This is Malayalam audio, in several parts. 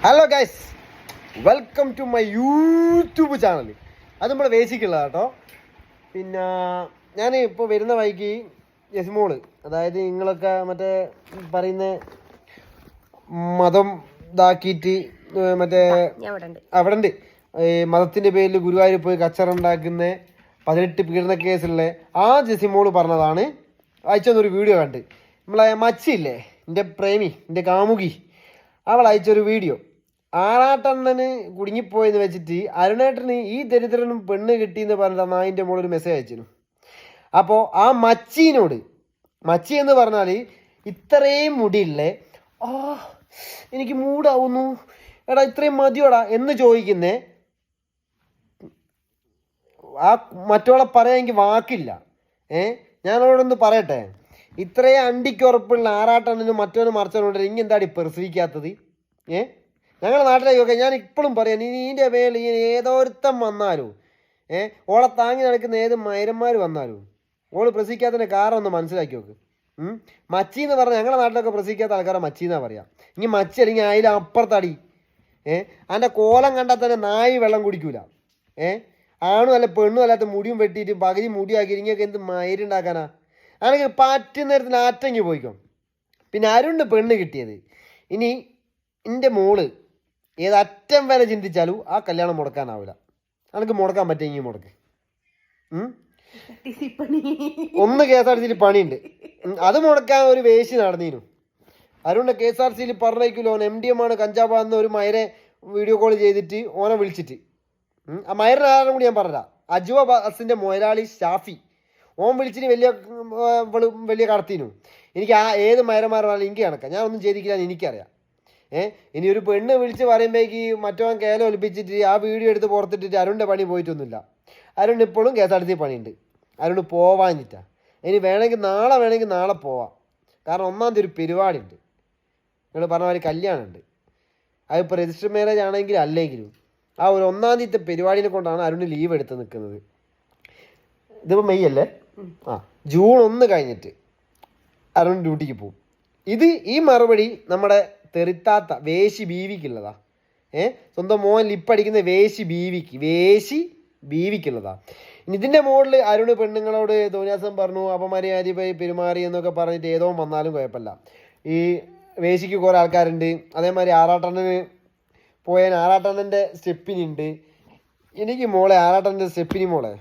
Hello guys, welcome to my YouTube channel. അത് നമ്മുടെ ബേസിക്കുള്ള കേട്ടോ. പിന്നെ ഞാൻ ഇപ്പോൾ വരുന്ന വഴിക്ക് യസ്മോള്, അതായത് നിങ്ങളൊക്കെ മറ്റേ പറയുന്ന മതം ഇതാക്കിയിട്ട് മറ്റേ അവിടെ ഉണ്ട് മതത്തിൻ്റെ പേരിൽ ഗുരുവായൂർ പോയി കച്ചറ ഉണ്ടാക്കുന്ന 18 പീഡന കേസുള്ള ആ ജസിമോള് പറഞ്ഞതാണ്. അയച്ചൊന്നൊരു വീഡിയോ കണ്ട്. നമ്മളെ മച്ചില്ലേ, എൻ്റെ പ്രേമി, എൻ്റെ കാമുകി, അവൾ അയച്ചൊരു വീഡിയോ. ആറാട്ടണ്ണന് കുടുങ്ങിപ്പോയെന്ന് വെച്ചിട്ട് അരുണേട്ടന് ഈ ദരിദ്രനും പെണ്ണ് കിട്ടിയെന്ന് പറഞ്ഞിട്ട് നായിൻ്റെ മോളൊരു മെസ്സേജ് അയച്ചിരുന്നു. അപ്പോൾ ആ മച്ചീനോട്, മച്ചി എന്ന് പറഞ്ഞാൽ ഇത്രയും മുടിയില്ലേ, എനിക്ക് മൂടാവുന്നു, എടാ ഇത്രയും മതിയോടാ എന്ന് ചോദിക്കുന്നേ, ആ മറ്റോളെ പറയാൻ എനിക്ക് വാക്കില്ല. ഞാനോടൊന്ന് പറയട്ടെ, ഇത്രയും അണ്ടിക്ക് ഉറപ്പുള്ള ആറാട്ടണ്ണനും മറ്റോനും മറിച്ചോണ്ട് ഇനി എന്താടി പ്രസവിക്കാത്തത്? ഞങ്ങളുടെ നാട്ടിലേക്കൊക്കെ ഞാൻ ഇപ്പോഴും പറയാം, നീൻ്റെ മേൽ ഏതോരുത്തം വന്നാലും ഓളെ താങ്ങി നടക്കുന്ന ഏത് മൈരന്മാർ വന്നാലും ഓള് പ്രസവിക്കാത്തതിൻ്റെ കാരണം ഒന്ന് മനസ്സിലാക്കി നോക്ക്. മച്ചി എന്ന് പറഞ്ഞാൽ ഞങ്ങളുടെ നാട്ടിലൊക്കെ പ്രസവിക്കാത്ത ആൾക്കാരെ മച്ചി എന്നാ പറയാം. ഇനി മച്ചി അല്ലെങ്കിൽ അതിൽ അപ്പുറത്തടി അതിൻ്റെ കോലം കണ്ടാൽ തന്നെ നായി വെള്ളം കുടിക്കൂല. ആണും അല്ല പെണ്ണും അല്ലാത്ത മുടിയും വെട്ടിയിട്ട് പകുതി മുടിയാക്കി ഇങ്ങനെയൊക്കെ എന്ത് മയിരുണ്ടാക്കാനാ? ആണെങ്കിൽ പറ്റുന്ന നേരത്തിന് ആറ്റങ്ങി പോയിക്കോ. പിന്നെ അരുണ് പെണ്ണ് കിട്ടിയത്. ഇനി എൻ്റെ മോള് ഏതറ്റം വരെ ചിന്തിച്ചാലും ആ കല്യാണം മുടക്കാനാവില്ല. എനിക്ക് മുടക്കാൻ പറ്റുമെങ്കിൽ മുടക്ക്. ഒന്ന് KSRTC പണിയുണ്ട്, അത് മുടക്കാൻ ഒരു വേശി നടന്നീനു. അരുണ് KSRTC പറഞ്ഞേക്കില്ലോ, MDM ആണ് കഞ്ചാവാന്ന് ഒരു മയരെ വീഡിയോ കോൾ ചെയ്തിട്ട് ഓനെ വിളിച്ചിട്ട്. ആ മയറിന് ആരും കൂടി ഞാൻ പറഞ്ഞ അജുവ ബസിൻ്റെ മുതലാളി ഷാഫി, ഓൻ വിളിച്ചിട്ട് വലിയ കടത്തിനു. എനിക്ക് ആ ഏത് മയരന്മാരാണെങ്കിലും എനിക്ക് കണക്കാം, ഞാൻ ഒന്നും ചെയ്തിക്കില്ല എനിക്കറിയാം. ഇനി ഒരു പെണ്ണ് വിളിച്ച് പറയുമ്പോഴേക്ക് മറ്റവൻ കേല ഒലിപ്പിച്ചിട്ട് ആ വീഡിയോ എടുത്ത് പുറത്തിട്ടിട്ട് അരുണിൻ്റെ പണി പോയിട്ടൊന്നുമില്ല. അരുൺ ഇപ്പോഴും KSRTC പണിയുണ്ട്. അരുണ് പോവാഞ്ഞിട്ടാ. ഇനി വേണമെങ്കിൽ നാളെ പോവാം. കാരണം 1-ാം തീയതി ഒരു പരിപാടി ഉണ്ട്, നിങ്ങൾ പറഞ്ഞ മാതിരി കല്യാണമുണ്ട്. അതിപ്പോൾ രജിസ്റ്റർ മാരേജ് ആണെങ്കിലും അല്ലെങ്കിലും ആ ഒരു 1-ാം തീയതി പരിപാടിനെ കൊണ്ടാണ് അരുണ് ലീവ് എടുത്ത് നിൽക്കുന്നത്. ഇതിപ്പോൾ മെയ് അല്ലേ, ജൂൺ 1 കഴിഞ്ഞിട്ട് അരുൺ ഡ്യൂട്ടിക്ക് പോകും. ഈ മറുപടി നമ്മുടെ തെറിത്താത്ത വേശി ബീവിക്കുള്ളതാ. സ്വന്തം മോൻ ലിപ്പടിക്കുന്ന വേശി ബീവിക്കുള്ളതാ. ഇനി ഇതിൻ്റെ മുകളിൽ അരുണ് പെണ്ണുങ്ങളോട് തോന്നിയാസം പറഞ്ഞു, അപമര്യാദ പെരുമാറി എന്നൊക്കെ പറഞ്ഞിട്ട് ഏതോ വന്നാലും കുഴപ്പമില്ല. ഈ വേശിക്ക് കുറേ ആൾക്കാരുണ്ട്. അതേമാതിരി ആറാട്ടണ്ണന് പോയാൽ ആറാട്ടണ്ണൻ്റെ സ്റ്റെപ്പിനുണ്ട്. എനിക്ക് മോളെ ആറാട്ടണ്ണൻ്റെ സ്റ്റെപ്പിനി മോളെ,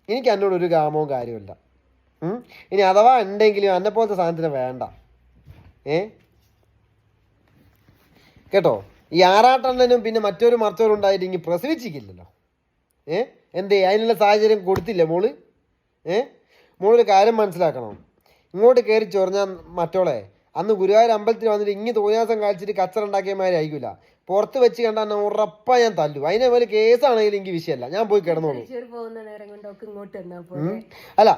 എനിക്ക് എന്നോട് ഒരു കാമവും കാര്യമില്ല. ഇനി അഥവാ ഉണ്ടെങ്കിലും എന്നെ പോലത്തെ സാധനത്തിന് വേണ്ട. കേട്ടോ, ഈ ആറാട്ടണ്ണനും പിന്നെ മറ്റൊരു മറിച്ചോരും ഉണ്ടായിട്ട് ഇങ്ങനെ പ്രസവിച്ചിട്ടില്ലല്ലോ. എന്തേ അതിനുള്ള സാഹചര്യം കൊടുത്തില്ല മോള്? മോളൊരു കാര്യം മനസ്സിലാക്കണം. ഇങ്ങോട്ട് കയറി ചൊറിഞ്ഞാൽ മറ്റോളെ അന്ന് ഗുരുവായൂർ അമ്പലത്തിൽ വന്നിട്ട് ഇങ്ങ് തോന്നിയാസം കാണിച്ചിട്ട് കച്ചറ ഉണ്ടാക്കിയമാതിരി ആയിരിക്കില്ല. പുറത്ത് വെച്ച് കണ്ടാൽ ഉറപ്പാ ഞാൻ തല്ലു. അതിനെ പോലെ കേസാണെങ്കിലും എനിക്ക് വിഷയമല്ല, ഞാൻ പോയി കിടന്നോളൂ. അല്ല,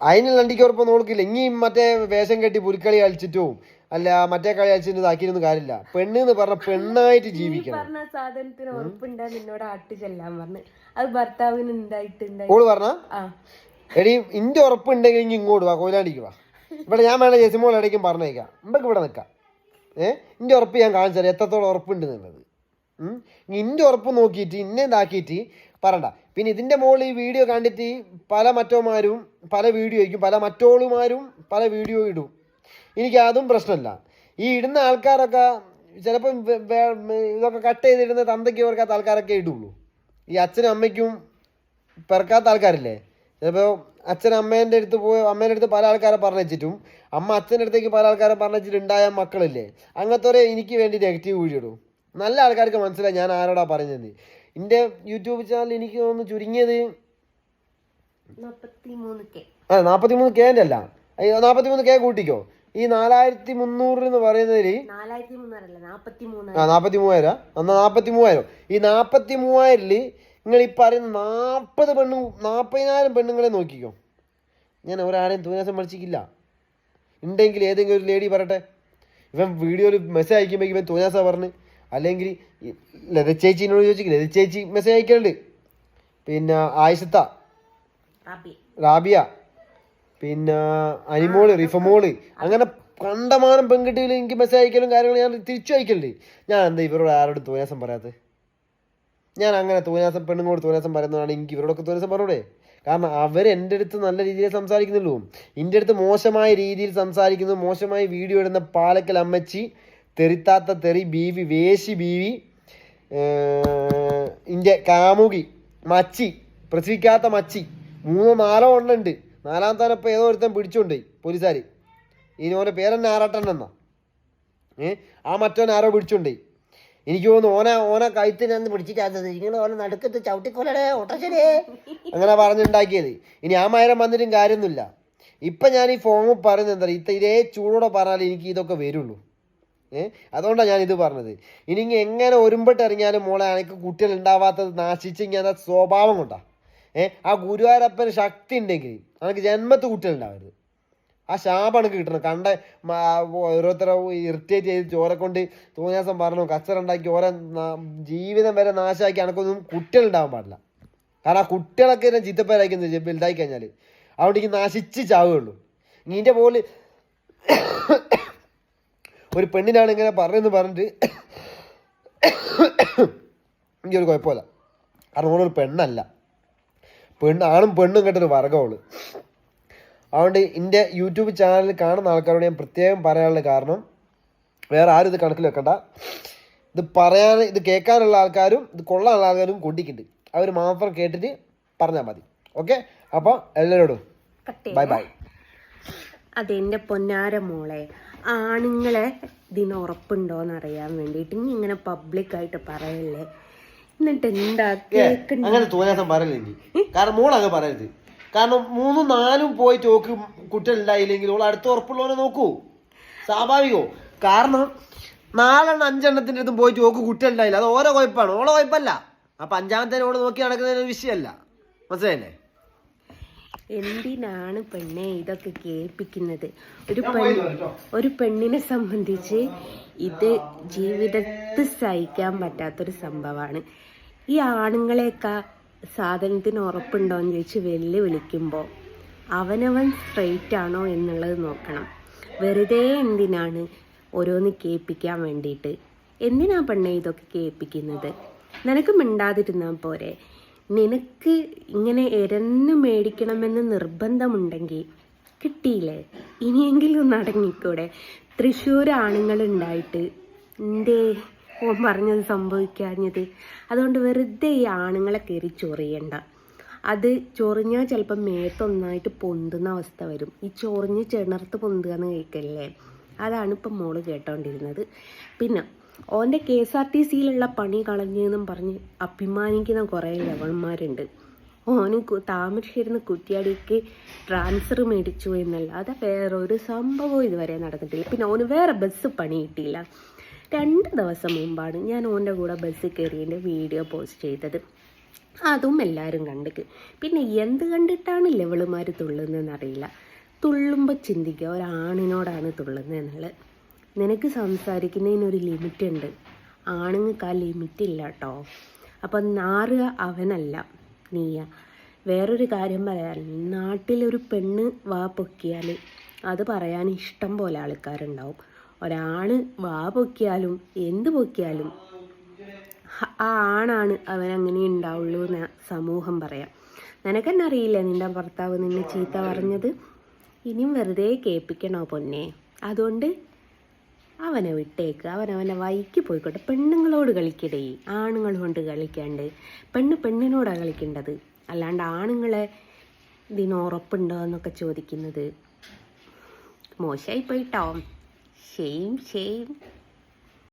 അതിനുള്ള വണ്ടിക്ക് ഉറപ്പ് നോക്കില്ല. ഇനി മറ്റേ വേഷം കെട്ടി പുലിക്കളി കളിച്ചിട്ടും അല്ല മറ്റേ കളി കളിച്ചിട്ട് ഇതാക്കിയിരുന്നു കാര്യമില്ല. പെണ്ണെന്ന് പറഞ്ഞ പെണ്ണായിട്ട് ജീവിക്കണം. ഓള് പറഞ്ഞ എടി ഇന്റെ ഉറപ്പുണ്ടെങ്കിൽ ഇനി ഇങ്ങോട്ട് വാ, കൊയിലാണ്ടിക്ക് വാ. ഇവിടെ ഞാൻ വേണം ജസിമോൾ ഇടയ്ക്കും പറഞ്ഞേക്കാം, നമുക്ക് ഇവിടെ നിൽക്കാം. ഇന്റെ ഉറപ്പ് ഞാൻ കാണിച്ചാൽ എത്രത്തോളം ഉറപ്പുണ്ട് എന്നുള്ളത്. ഇന്റെ ഉറപ്പ് നോക്കിയിട്ട് ഇന്നെ ഇതാക്കിയിട്ട് പറയണ്ട. പിന്നെ ഇതിൻ്റെ മുകളിൽ ഈ വീഡിയോ കണ്ടിട്ട് പല മറ്റോമാരും പല വീഡിയോ ആയിരിക്കും, പല മറ്റോളുമാരും പല വീഡിയോ ഇടും. എനിക്ക് അതും പ്രശ്നമില്ല. ഈ ഇടുന്ന ആൾക്കാരൊക്കെ ചിലപ്പം ഇതൊക്കെ കട്ട് ചെയ്തിടുന്ന തന്തയ്ക്ക് പെറുക്കാത്ത ആൾക്കാരൊക്കെ ഇടുള്ളൂ. ഈ അച്ഛനും അമ്മയ്ക്കും പെറുക്കാത്ത ആൾക്കാരില്ലേ, ചിലപ്പോൾ അച്ഛൻ അമ്മേൻ്റെ അടുത്ത് പല ആൾക്കാരെ പറഞ്ഞു വെച്ചിട്ടും അമ്മ അച്ഛൻ്റെ അടുത്തേക്ക് പല ആൾക്കാരെ പറഞ്ഞു വെച്ചിട്ട് ഉണ്ടായ മക്കളില്ലേ, അങ്ങനത്തെ എനിക്ക് വേണ്ടി നെഗറ്റീവ് വീഡിയോ ഇടും. നല്ല ആൾക്കാർക്ക് മനസ്സിലായി ഞാൻ ആരോടാ പറഞ്ഞത്. എൻ്റെ യൂട്യൂബ് ചാനൽ എനിക്ക് തോന്നുന്നു ചുരുങ്ങിയത് 43K അല്ല, 43K കൂട്ടിക്കോ. ഈ 4300 എന്ന് പറയുന്നതിൽ 43,000 എന്നാൽ 43,000. ഈ 43,000 നിങ്ങൾ ഈ പറയുന്ന 40,000 പെണ്ണുങ്ങളെ നോക്കിക്കോ. ഞാൻ ഒരാളെയും തോന്നിയാസം പഠിച്ചിട്ടില്ല. ഉണ്ടെങ്കിൽ ഏതെങ്കിലും ഒരു ലേഡി പറയട്ടെ. ഇവൻ വീഡിയോയിൽ മെസ്സേജ് അയക്കുമ്പോൾ ഇവൻ തോന്നിയാസ പറഞ്ഞ്, അല്ലെങ്കിൽ ലത ചേച്ചിനോട് ചോദിച്ചില്ല, ലത ചേച്ചി മെസ്സേജ് അയക്കുന്നുണ്ട്. പിന്നെ ആയിഷത്ത, റാബിയ, പിന്നെ അനിമോള്, റിഫമോള്, അങ്ങനെ കണ്ടമാനം പെൺകുട്ടികൾ എനിക്ക് മെസ്സേജ് അയക്കലും കാര്യങ്ങൾ ഞാൻ തിരിച്ചു അയക്കലുണ്ട്. ഞാൻ എന്താ ഇവരോട് ആരോടും തോന്നിയാസം പറയാത്തത്? ഞാൻ അങ്ങനെ തോന്നിയാസം പെണ്ണുങ്ങളോട് തോന്നിയാസം പറയുന്നതാണ്. എനിക്ക് ഇവരോടൊക്കെ തോന്നിയാസം പറഞ്ഞൂടെ? കാരണം അവർ എൻ്റെ അടുത്ത് നല്ല രീതിയിൽ സംസാരിക്കുന്നുള്ളൂ. എൻ്റെ അടുത്ത് മോശമായ രീതിയിൽ സംസാരിക്കുന്നു, മോശമായി വീഡിയോ ഇടുന്ന പാലക്കൽ അമ്മച്ചി, തെറിത്താത്ത തെറി ബീവി, വേശി ബീവി, ഇൻ്റെ കാമുകി, മച്ചി, പ്രസവിക്കാത്ത മച്ചി, 3-4 എണ്ണം ഉണ്ട്. 4ാമത്തെ ഇപ്പോൾ ഏതോ ഒരുത്തൻ പിടിച്ചുകൊണ്ടുപോയി പോലീസുകാർ. ഇനി ഓൻ്റെ പേരെന്നെ ആറാട്ടെണ്ണെന്നാ. ആ മറ്റോൻ ആരോ പിടിച്ചുകൊണ്ടുപോയി. എനിക്ക് തോന്നുന്നു ഓനെ കഴുത്തിനന്ന് പിടിച്ചിട്ടാകുന്നത് ഇങ്ങനെ ഓനെ നടുക്കത്ത് ചവിട്ടിക്കൊല്ലടേ ഓട്ടച്ചടേ അങ്ങനെ പറഞ്ഞുണ്ടാക്കിയത്. ഇനി ആ മരം വന്നിട്ടും കാര്യമൊന്നുമില്ല. ഇപ്പം ഞാൻ ഈ ഫോം പറയുന്നത് എന്താ പറയുക, ഇതേ ചൂടോടെ പറഞ്ഞാൽ എനിക്ക് ഇതൊക്കെ വരുള്ളൂ. അതുകൊണ്ടാണ് ഞാനിത് പറഞ്ഞത്. ഇനി എങ്ങനെ ഒരുമ്പിട്ട് ഇറങ്ങിയാലും മോളെ എനിക്ക് കുട്ടികൾ ഉണ്ടാവാത്തത് നാശിച്ചെങ്കിൽ അത് സ്വഭാവം കൊണ്ടാണ്. ആ ഗുരുവായൂരപ്പന് ശക്തി ഉണ്ടെങ്കിൽ എനിക്ക് ജന്മത്ത് കുട്ടികൾ ഉണ്ടാവരുത്. ആ ശാപമാണ് കിട്ടണം. കണ്ട ഓരോരുത്തരെ ഇറിറ്റേറ്റ് ചെയ്ത് ചോരെ കൊണ്ട് തോന്നിയാസം പറഞ്ഞു കച്ചറുണ്ടാക്കി ഓരോ ജീവിതം വരെ നാശമാക്കി എനക്കൊന്നും കുട്ടികളുണ്ടാവാൻ പാടില്ല. കാരണം ആ കുട്ടികളൊക്കെ തന്നെ ചിത്തപ്പേരായിരിക്കുന്നത് വലുതായി കഴിഞ്ഞാൽ. അതുകൊണ്ട് എനിക്ക് നശിച്ച് ചാവുകയുള്ളൂ. നീൻ്റെ പോലെ ഒരു പെണ്ണിനാണ് ഇങ്ങനെ പറയുന്നത് പറഞ്ഞിട്ട് എനിക്കൊരു കുഴപ്പമില്ല. കാരണം ഓളൊരു പെണ്ണല്ല, ആണും പെണ്ണും കേട്ടൊരു വർഗ്ഗമുള്ളു. അതുകൊണ്ട് എൻ്റെ യൂട്യൂബ് ചാനൽ കാണുന്ന ആൾക്കാരോട് ഞാൻ പ്രത്യേകം പറയാനുള്ള കാരണം, വേറെ ആരും ഇത് കണക്കിൽ വെക്കണ്ട. ഇത് കേൾക്കാനുള്ള ആൾക്കാരും ഇത് കൊള്ളാനുള്ള ആൾക്കാരും കൊണ്ടിക്കുന്നുണ്ട്. അവർ മാത്രം കേട്ടിട്ട് പറഞ്ഞാൽ മതി. ഓക്കെ, അപ്പോൾ എല്ലാവരോടും ബൈ ബൈ. അതെൻ്റെ പൊന്നാര മോളെ, ആണുങ്ങളെ ഇതിന് ഉറപ്പുണ്ടോയെന്ന് അറിയാൻ വേണ്ടിയിട്ട് നീ ഇങ്ങനെ പബ്ലിക്കായിട്ട് പറയല്ലേ. എന്നിട്ട് എന്താ അങ്ങനെ തോന്നാത്ത പറയല്ലേ. കാരണം മോളങ്ങ് പറയരുത്. കാരണം 3-4 പോയിട്ട് ഓക്ക് കുട്ടികളുണ്ടായില്ലെങ്കിൽ ഓൾ അടുത്ത ഉറപ്പുള്ളവനെ നോക്കൂ. സ്വാഭാവികോ? കാരണം 4-5 അടുത്തും പോയിട്ട് ഓക്ക് കുട്ടികളുണ്ടായില്ല, അത് ഓരോ കുഴപ്പമാണ്, ഓളോ കുഴപ്പമല്ല. അപ്പം 5ാമത്തെ ഓള് നോക്കി നടക്കുന്നതിന് വിഷയമല്ല. മനസ്സിലായില്ലേ? എന്തിനാണ് പെണ്ണെ ഇതൊക്കെ കേൾപ്പിക്കുന്നത്? ഒരു പെണ്ണിനെ സംബന്ധിച്ച് ഇത് ജീവിതത്തിൽ സഹിക്കാൻ പറ്റാത്തൊരു സംഭവമാണ്. ഈ ആണുങ്ങളെയൊക്കെ സാധനത്തിന് ഉറപ്പുണ്ടോയെന്ന് ചോദിച്ച് വെല്ലുവിളിക്കുമ്പോൾ അവനവൻ സ്ട്രെയിറ്റ് ആണോ എന്നുള്ളത് നോക്കണം. വെറുതെ എന്തിനാണ് ഓരോന്ന് കേൾപ്പിക്കാൻ വേണ്ടിയിട്ട്? എന്തിനാ പെണ്ണെ ഇതൊക്കെ കേൾപ്പിക്കുന്നത്? നിനക്ക് മിണ്ടാതിരുന്നാൽ പോരെ? നിനക്ക് ഇങ്ങനെ എരന്ന് മേടിക്കണമെന്ന് നിർബന്ധമുണ്ടെങ്കിൽ കിട്ടിയില്ലേ, ഇനിയെങ്കിലും ഒന്ന് അടങ്ങിക്കൂടെ? തൃശ്ശൂർ ആണുങ്ങളുണ്ടായിട്ട് എന്തേ ഓൻ പറഞ്ഞത് സംഭവിക്കാഞ്ഞത്? അതുകൊണ്ട് വെറുതെ ഈ ആണുങ്ങളെ കയറി ചൊറിയണ്ട. അത് ചൊറിഞ്ഞാൽ ചിലപ്പം മേത്തൊന്നായിട്ട് പൊന്തുന്ന അവസ്ഥ വരും. ഈ ചൊറിഞ്ഞ് ചിണർത്ത് പൊന്തുക എന്ന് കേൾക്കല്ലേ, അതാണ് ഇപ്പം മോള് കേട്ടോണ്ടിരുന്നത്. പിന്നെ ഓൻ്റെ KSRTCയിലുള്ള പണി കളഞ്ഞെന്നും പറഞ്ഞ് അഭിമാനിക്കുന്ന കുറേ ലെവന്മാരുണ്ട്. ഓന് താമരശ്ശേരിന്ന് കുറ്റ്യാടിക്ക് ട്രാൻസ്ഫർ മേടിച്ചു എന്നല്ലാതെ വേറൊരു സംഭവം ഇതുവരെ നടന്നിട്ടില്ല. പിന്നെ ഓന് വേറെ ബസ് പണി കിട്ടിയില്ല. 2 ദിവസം മുമ്പാണ് ഞാൻ ഓൻ്റെ കൂടെ ബസ്സിൽ കയറിയതിൻ്റെ വീഡിയോ പോസ്റ്റ് ചെയ്തത്. അതും എല്ലാവരും കണ്ടിക്ക്. പിന്നെ എന്ത് കണ്ടിട്ടാണ് ലെവളുമാർ തുള്ളുന്നതെന്നറിയില്ല. തുള്ളുമ്പോൾ ചിന്തിക്കുക ഒരാണിനോടാണ് തുള്ളുന്നതെന്നുള്ളത്. നിനക്ക് സംസാരിക്കുന്നതിനൊരു ലിമിറ്റ് ഉണ്ട്, ആണുങ്ങൾക്ക് ആ ലിമിറ്റ് ഇല്ല കേട്ടോ. അപ്പം നാറുക അവനല്ല, നീയ. വേറൊരു കാര്യം പറയാൻ, നാട്ടിലൊരു പെണ്ണ് വാ പൊക്കിയാൽ അത് പറയാൻ ഇഷ്ടം പോലെ ആൾക്കാരുണ്ടാവും. ഒരാണ് വാ പൊക്കിയാലും എന്ത് പൊക്കിയാലും ആ ആണാണ് അവനങ്ങനെ ഉണ്ടാവുള്ളൂ എന്ന് സമൂഹം പറയാം. നിനക്കെന്നെ അറിയില്ല നിൻ്റെ ഭർത്താവ് നിന്നെ ചീത്ത പറഞ്ഞത്? ഇനിയും വെറുതെ കേൾപ്പിക്കണോ പൊന്നെ? അതുകൊണ്ട് അവനെ വിട്ടേക്ക്, അവനവൻ്റെ വഴിക്ക് പോയിക്കോട്ടെ. പെണ്ണുങ്ങളോട് കളിക്കടേ, ആണുങ്ങൾ കൊണ്ട് കളിക്കാണ്ട്. പെണ്ണിനോടാണ് കളിക്കേണ്ടത്, അല്ലാണ്ട് ആണുങ്ങളെ ഇതിന് ഉറപ്പുണ്ടോ എന്നൊക്കെ ചോദിക്കുന്നത് മോശമായി പോയിട്ടോ. ഷെയിം.